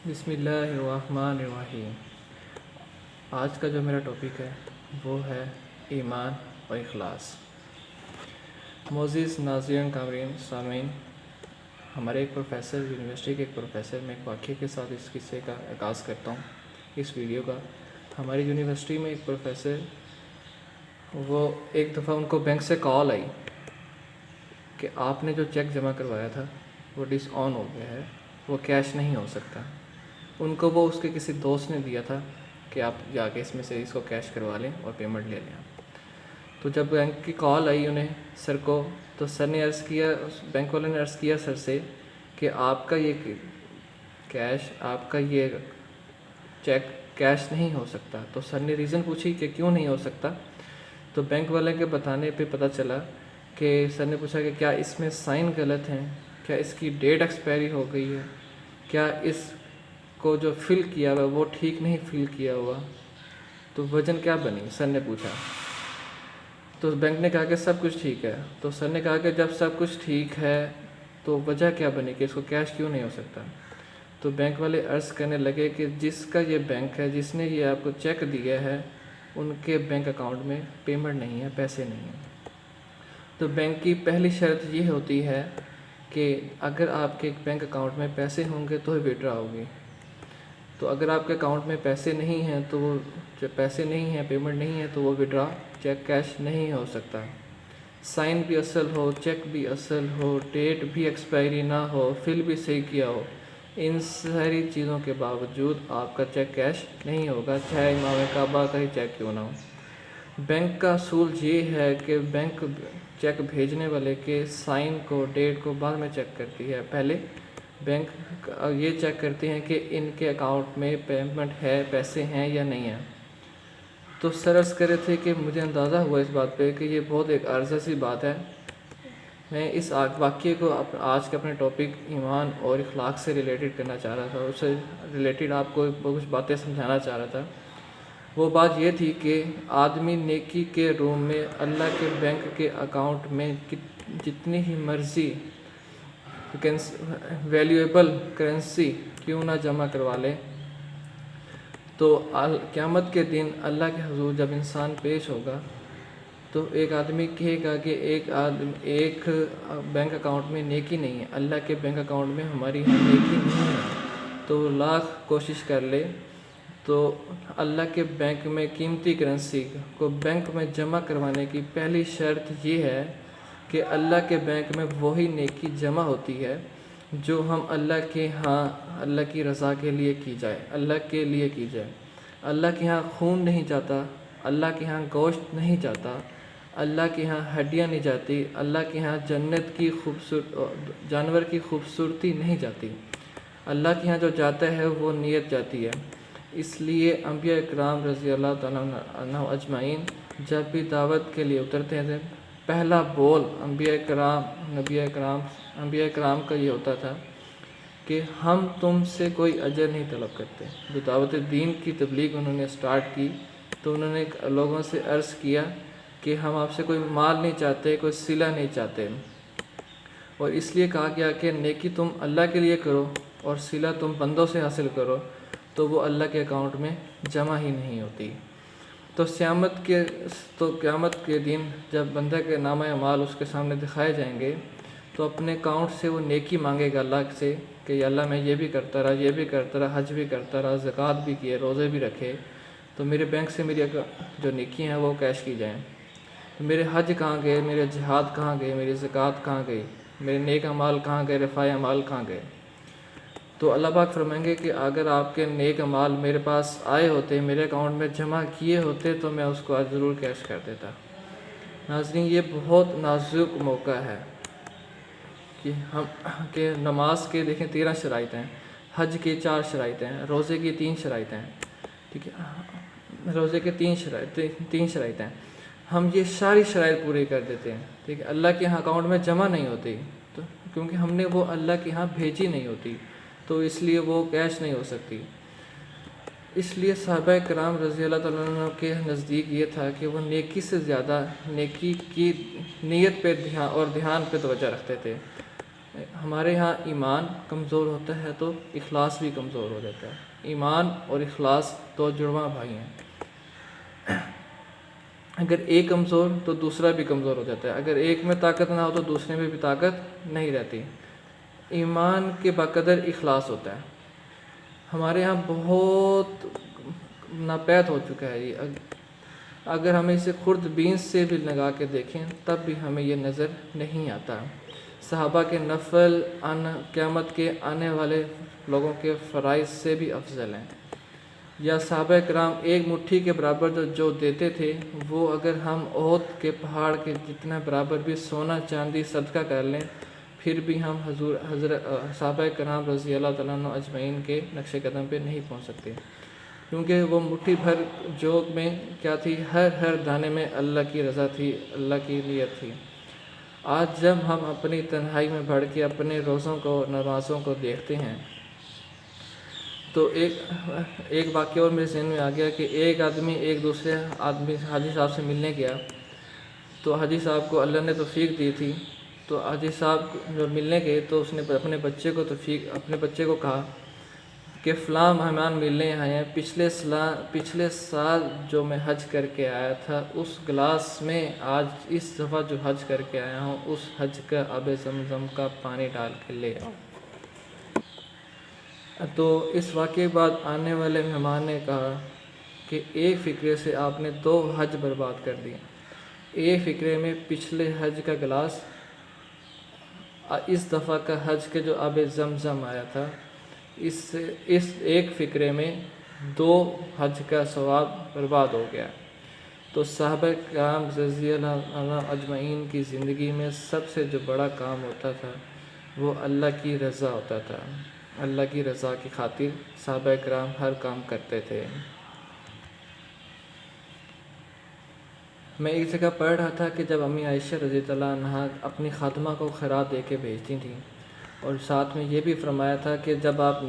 बिस्मिल्लाहिर्रहमानिर्रहीम। आज का जो मेरा टॉपिक है वो है ईमान और इखलास। मोअज़्ज़िज़ नाज़रीन कामरीन सामीन, हमारे एक प्रोफ़ेसर, यूनिवर्सिटी के एक प्रोफ़ेसर, मैं एक वाक़ये के साथ इस किस्से का आगाज़ करता हूँ, इस वीडियो का। हमारी यूनिवर्सिटी में एक प्रोफ़ेसर, वो एक दफ़ा उनको बैंक से कॉल आई कि आपने जो चेक जमा करवाया था वो डिसऑन हो गया है, वो कैश नहीं हो सकता। उनको वो उसके किसी दोस्त ने दिया था कि आप जाके इसमें से इसको कैश करवा लें और पेमेंट ले लें आप। तो जब बैंक की कॉल आई उन्हें सर को, तो सर ने अर्ज़ किया, बैंक वाले ने अर्ज़ किया सर से कि आपका ये कैश, आपका ये चेक कैश नहीं हो सकता। तो सर ने रीज़न पूछी कि क्यों नहीं हो सकता। तो बैंक वाले के बताने पे पता चला कि सर ने पूछा कि क्या इसमें साइन गलत हैं, क्या इसकी डेट एक्सपायरी हो गई है, क्या इसको जो फ़िल किया हुआ वो ठीक नहीं फ़िल किया हुआ, तो वजन क्या बनी, सर ने पूछा। तो बैंक ने कहा कि सब कुछ ठीक है। तो सर ने कहा कि जब सब कुछ ठीक है तो वजह क्या बनी कि इसको कैश क्यों नहीं हो सकता। तो बैंक वाले अर्ज़ करने लगे कि जिसका ये बैंक है, जिसने ये आपको चेक दिया है, उनके बैंक अकाउंट में पेमेंट नहीं है, पैसे नहीं हैं। तो बैंक की पहली शर्त ये होती है कि अगर आपके बैंक अकाउंट में पैसे होंगे तो ही विड्रॉ होगी। तो अगर आपके अकाउंट में पैसे नहीं हैं, तो वो जब पैसे नहीं हैं, पेमेंट नहीं है, तो वो विड्रॉ चेक कैश नहीं हो सकता। साइन भी असल हो, चेक भी असल हो, डेट भी एक्सपायरी ना हो, फिल भी सही किया हो, इन सारी चीज़ों के बावजूद आपका चेक कैश नहीं होगा, चाहे इमाम काबा का ही चेक क्यों ना हो। बैंक का असूल ये है कि बैंक चेक भेजने वाले के साइन को, डेट को बाद में चेक करती है। पहले बैंक ये चेक करते हैं कि इनके अकाउंट में पेमेंट है, पैसे हैं या नहीं है। तो सर अर्ज़ कर रहे थे कि मुझे अंदाज़ा हुआ इस बात पे कि ये बहुत एक अर्ज़ा सी बात है। मैं इस वाक़ये को आज के अपने टॉपिक ईमान और इखलाक से रिलेटेड करना चाह रहा था, उससे रिलेटेड आपको कुछ बातें समझाना चाह रहा था। वो बात ये थी कि आदमी नेकी के रूम में अल्लाह के बैंक के अकाउंट में जितनी ही मर्ज़ी वैल्यूएबल करेंसी क्यों ना जमा करवा ले, तो क़यामत के दिन अल्लाह के हुज़ूर जब इंसान पेश होगा तो एक आदमी कहेगा कि एक बैंक अकाउंट में नेकी नहीं है, अल्लाह के बैंक अकाउंट में हमारी नेकी नहीं है। तो लाख कोशिश कर ले तो अल्लाह के बैंक में कीमती करेंसी को बैंक में जमा करवाने की पहली शर्त ये है कि अल्लाह के बैंक में वही नेकी जमा होती है जो हम अल्लाह के यहाँ, अल्लाह की रज़ा के लिए की जाए, अल्लाह के लिए की जाए। अल्लाह के यहाँ खून नहीं जाता, अल्लाह के यहाँ गोश्त नहीं जाता, अल्लाह के यहाँ हड्डियाँ नहीं जाती, अल्लाह के यहाँ जन्नत की जानवर की खूबसूरती नहीं जाती। अल्लाह के यहाँ जो जाता है वो नीयत जाती है। इसलिए अंबिया इकराम रज़ी अल्लाह तआला अन्हुम अजमाइन जब भी दावत के लिए उतरते थे, पहला बोल अंबिया इकराम का ये होता था कि हम तुमसे कोई अजर नहीं तलब करते। जो दावत दीन की तबलीग उन्होंने स्टार्ट की तो उन्होंने लोगों से अर्ज़ किया कि हम आपसे कोई माल नहीं चाहते, कोई सिला नहीं चाहते। और इसलिए कहा गया कि नेकी तुम अल्लाह के लिए करो और सिला तुम बंदों से हासिल करो, तो वो अल्लाह के अकाउंट में जमा ही नहीं होती। तो क़यामत के दिन जब बंदा के नाम अमाल उसके सामने दिखाए जाएंगे तो अपने अकाउंट से वो नेकी मांगेगा अल्लाह से कि अल्लाह मैं ये भी करता रहा, ये भी करता रहा, हज भी करता रहा, ज़कात भी किए, रोज़े भी रखे, तो मेरे बैंक से मेरी जो नेकी हैं वो कैश की जाएँ। तो मेरे हज कहाँ गए, मेरे जिहाद कहाँ गए, मेरी ज़कात कहाँ गई, मेरे नेक अमाल कहाँ गए, रफ़ाए अमाल कहाँ गए। तो अल्लाह पाक फरमाएंगे कि अगर आपके नेक अमाल मेरे पास आए होते, मेरे अकाउंट में जमा किए होते, तो मैं उसको आज ज़रूर कैश कर देता। नाज़रीन, ये बहुत नाजुक मौका है कि नमाज के देखें 13 शराइत हैं, हज के 4 शराइत हैं, रोज़े की 3 शराइत हैं, ठीक है, रोज़े के 3 शराइत हैं। हम ये सारी शराइत पूरी कर देते हैं, ठीक है, अल्लाह के यहाँ अकाउंट में जमा नहीं होती, तो क्योंकि हमने वो अल्लाह के यहाँ भेजी नहीं होती, तो इसलिए वो कैश नहीं हो सकती। इसलिए सहाबा कराम रज़ी अल्लाह तआला अन्हुम के नज़दीक ये था कि वो नेकी से ज़्यादा नेकी की नीयत पे ध्यान पे तवज्जो रखते थे। हमारे यहाँ ईमान कमज़ोर होता है तो इखलास भी कमज़ोर हो जाता है। ईमान और इखलास दो जुड़वा भाई हैं। अगर एक कमज़ोर तो दूसरा भी कमज़ोर हो जाता है। अगर एक में ताकत ना हो तो दूसरे में भी ताकत नहीं रहती। ईमान के बकदर इखलास होता है। हमारे यहाँ बहुत नापैद हो चुका है ये। अगर हमें इसे खुर्दबीन से भी लगा के देखें तब भी हमें ये नज़र नहीं आता। सहाबा के नफल क़यामत के आने वाले लोगों के फ़राइज़ से भी अफजल हैं। या सहाबा कराम एक मुट्ठी के बराबर जो देते थे वो अगर हम ओहद के पहाड़ के जितना बराबर भी सोना चांदी सदका कर लें फिर भी हम सहाबा कराम रज़ी अल्लाह तआला अन्हुम अजमईन के नक्शे कदम पे नहीं पहुंच सकते, क्योंकि वो मुट्ठी भर जोग में क्या थी, हर दाने में अल्लाह की रज़ा थी, अल्लाह की नियत थी। आज जब हम अपनी तन्हाई में बढ़ के अपने रोज़ों को नमाज़ों को देखते हैं तो एक वाक़या और मेरे ज़हन में आ गया कि एक आदमी एक दूसरे आदमी हाजी साहब से मिलने गया। तो हाजी साहब को अल्लाह ने तौफीक दी थी। तो हाजी साहब जब मिलने गए तो उसने अपने बच्चे को कहा कि फ़लाँ मेहमान मिलने आए हैं, पिछले साल जो मैं हज करके आया था उस गिलास में आज इस दफ़ा जो हज करके आया हूँ उस हज का आब ज़मज़म का पानी डाल के ले आओ। तो इस वाक़े के बाद आने वाले मेहमान ने कहा कि एक फ़िक्रे से आपने 2 हज बर्बाद कर दिए। एक फ़िक्रे में पिछले हज का गिलास, इस दफ़ा का हज के जो आब ज़मज़म आया था, इस एक फ़िक्रे में 2 हज का सवाब बर्बाद हो गया। तो सहाबा किराम रज़ी अल्लाह अन्हुम अजमईन की ज़िंदगी में सबसे जो बड़ा काम होता था वो अल्लाह की रज़ा होता था। अल्लाह की रज़ा की खातिर सहाबा किराम हर काम करते थे। मैं एक जगह पढ़ रहा था कि जब अम्मी आयशा रज़ी अल्लाह अन्हा अपनी खातमा को खैरात दे के भेजती थी और साथ में ये भी फरमाया था कि जब आप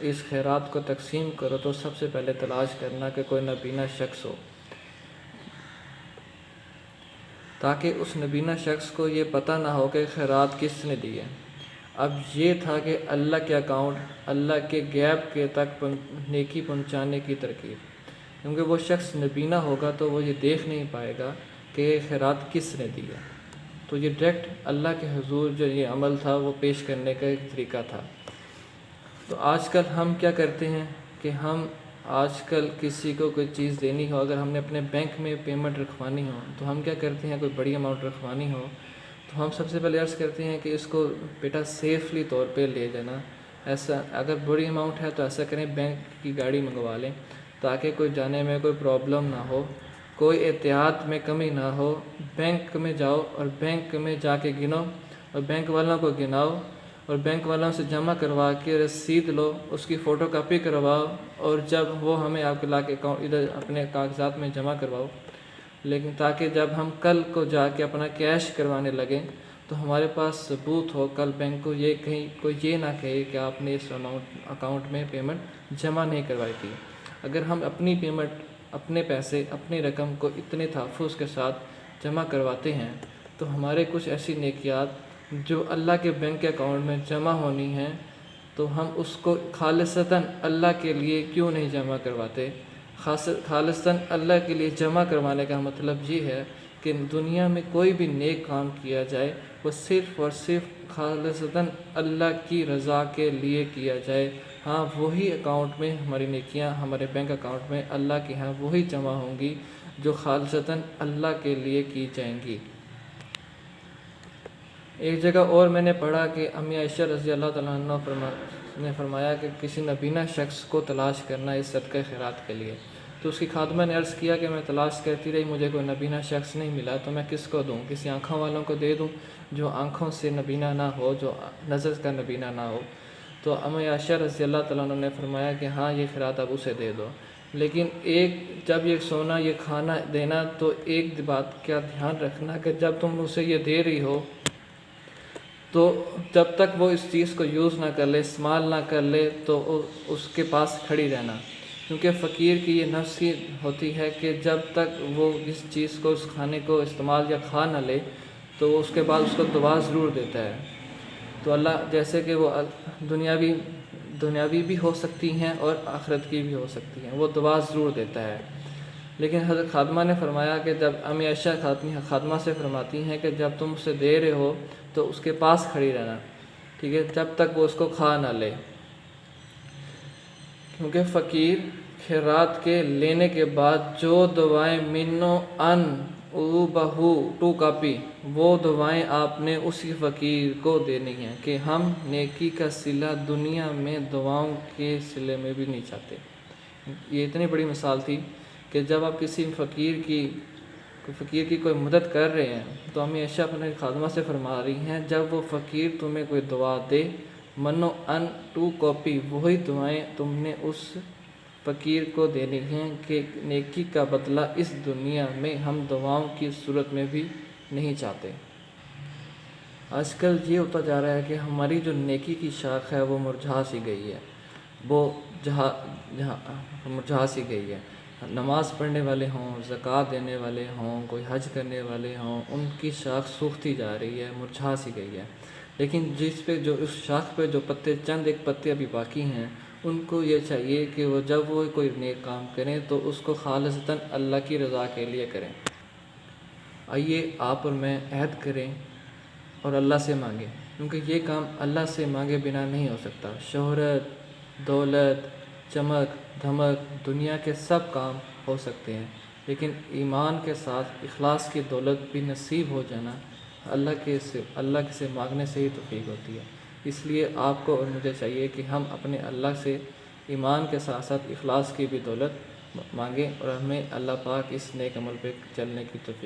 इस खैरात को तकसीम करो तो सबसे पहले तलाश करना कि कोई नबीना शख्स हो, ताकि उस नबीना शख्स को ये पता ना हो कि खैरात किसने दी है। अब ये था कि अल्लाह के अकाउंट, अल्लाह के गैब के तक नेकी पहुंचाने की तरकीब, क्योंकि वो शख्स नबीना होगा तो वो ये देख नहीं पाएगा कि खैरात किसने दी है। तो ये डायरेक्ट अल्लाह के हुजूर जो ये अमल था वो पेश करने का एक तरीका था। तो आजकल हम क्या करते हैं कि हम आजकल किसी को कोई चीज़ देनी हो, अगर हमने अपने बैंक में पेमेंट रखवानी हो तो हम क्या करते हैं, कोई बड़ी अमाउंट रखवानी हो तो हम सबसे पहले अर्ज़ करते हैं कि इसको बेटा सेफली तौर पे ले जाना। ऐसा अगर बड़ी अमाउंट है तो ऐसा करें, बैंक की गाड़ी मंगवा लें ताकि कोई जाने में कोई प्रॉब्लम ना हो, कोई एहतियात में कमी ना हो। बैंक में जाओ और बैंक में जाके गिनो और बैंक वालों को गिनाओ और बैंक वालों से जमा करवा के रसीद लो, उसकी फ़ोटोकॉपी करवाओ और जब वो हमें आपके ला के अकाउंट इधर अपने कागज़ात में जमा करवाओ। लेकिन ताकि जब हम कल को जाके अपना कैश करवाने लगें तो हमारे पास सबूत हो, कल बैंक को ये कहीं कोई ये ना कहे कि आपने इस अकाउंट में पेमेंट जमा नहीं करवाई थी। अगर हम अपनी पेमेंट, अपने पैसे, अपनी रकम को इतने तहफ़्फ़ुज़ के साथ जमा करवाते हैं तो हमारे कुछ ऐसी नेकियात जो अल्लाह के बैंक के अकाउंट में जमा होनी हैं तो हम उसको खालिसतन अल्लाह के लिए क्यों नहीं जमा करवाते। खालिसतन अल्लाह के लिए जमा करवाने का मतलब ये है कि दुनिया में कोई भी नेक काम किया जाए वो सिर्फ़ और सिर्फ खालिसतन अल्लाह की रज़ा के लिए किया जाए। हाँ, वही अकाउंट में हमारी नेकियां हमारे बैंक अकाउंट में अल्लाह के यहाँ वही जमा होंगी जो खालिसतन अल्लाह के लिए की जाएंगी। एक जगह और मैंने पढ़ा कि अम्मी आयशा रज़ी अल्लाह तआला अन्हा ने फरमाया कि किसी नबीना शख्स को तलाश करना इस सदक़े खैरात के लिए। तो उसकी खादमा ने अर्ज़ किया कि मैं तलाश करती रही, मुझे कोई नबीना शख्स नहीं मिला तो मैं किसको दूँ, किसी आँखों वालों को दे दूँ जो आँखों से नबीना ना हो, जो नज़र का नबीना ना हो। तो अम्मी आयशा रज़ी अल्लाह तआला अन्हा ने फरमाया कि हाँ, ये खैरात अब उसे दे दो, लेकिन जब ये सोना ये खाना देना तो एक बात क्या ध्यान रखना कि जब तुम उसे ये दे रही हो तो जब तक वो इस चीज़ को यूज़ ना कर ले, इस्तेमाल ना कर ले तो उसके पास खड़ी रहना, क्योंकि फ़कीर की ये नफ्स ही होती है कि जब तक वो इस चीज़ को, उस खाने को इस्तेमाल या खा ना ले तो उसके बाद उसको दुआ ज़रूर देता है। तो अल्लाह जैसे कि वो दुनियावी भी हो सकती हैं और आखिरत की भी हो सकती हैं, वो दुआ ज़रूर देता है। लेकिन हज़रत खादमा ने फरमाया कि जब अम्मी आयशा खादमा से फरमाती हैं कि जब तुम उसे दे रहे हो तो उसके पास खड़ी रहना, ठीक है, जब तक वो उसको खा ना ले, क्योंकि फ़कीर खैरात के लेने के बाद जो दुआएं मिन्नो अन ऊ बहू टू कापी, वो दुआएं आपने उसी फ़कीर को देनी हैं कि हम नेकी का सिला दुनिया में दुआओं के सिले में भी नहीं चाहते। ये इतनी बड़ी मिसाल थी कि जब आप किसी फ़कीर की कोई मदद कर रहे हैं तो हमें ऐशा अपने खादमा से फरमा रही हैं, जब वो फ़कीर तुम्हें कोई दुआ दे, मनो अन टू कॉपी, वही दुआएं तुमने उस फ़कीर को देनी हैं कि नेकी का बदला इस दुनिया में हम दुआओं की सूरत में भी नहीं चाहते। आजकल ये होता जा रहा है कि हमारी जो नेकी की शाख है वो मुरझा सी गई है, वो जहाँ मुरझा सी गई है। नमाज़ पढ़ने वाले हों, ज़कात देने वाले हों, कोई हज करने वाले हों, उनकी शाख सूखती जा रही है, मुरझा सी गई है। लेकिन उस शाख पे जो पत्ते, चंद एक पत्ते अभी बाकी हैं, उनको ये चाहिए कि वो जब वो कोई नेक काम करें तो उसको खालिसतन अल्लाह की रज़ा के लिए करें। आइए आप और मैं अहद करें और अल्लाह से मांगें, क्योंकि ये काम अल्लाह से मांगे बिना नहीं हो सकता। शोहरत, दौलत, चमक धमक, दुनिया के सब काम हो सकते हैं, लेकिन ईमान के साथ इखलास की दौलत भी नसीब हो जाना अल्लाह से मांगने से ही तौफीक होती है। इसलिए आपको और मुझे चाहिए कि हम अपने अल्लाह से ईमान के साथ साथ इखलास की भी दौलत मांगें और हमें अल्लाह पाक इस नेक अमल पे चलने की तौफीक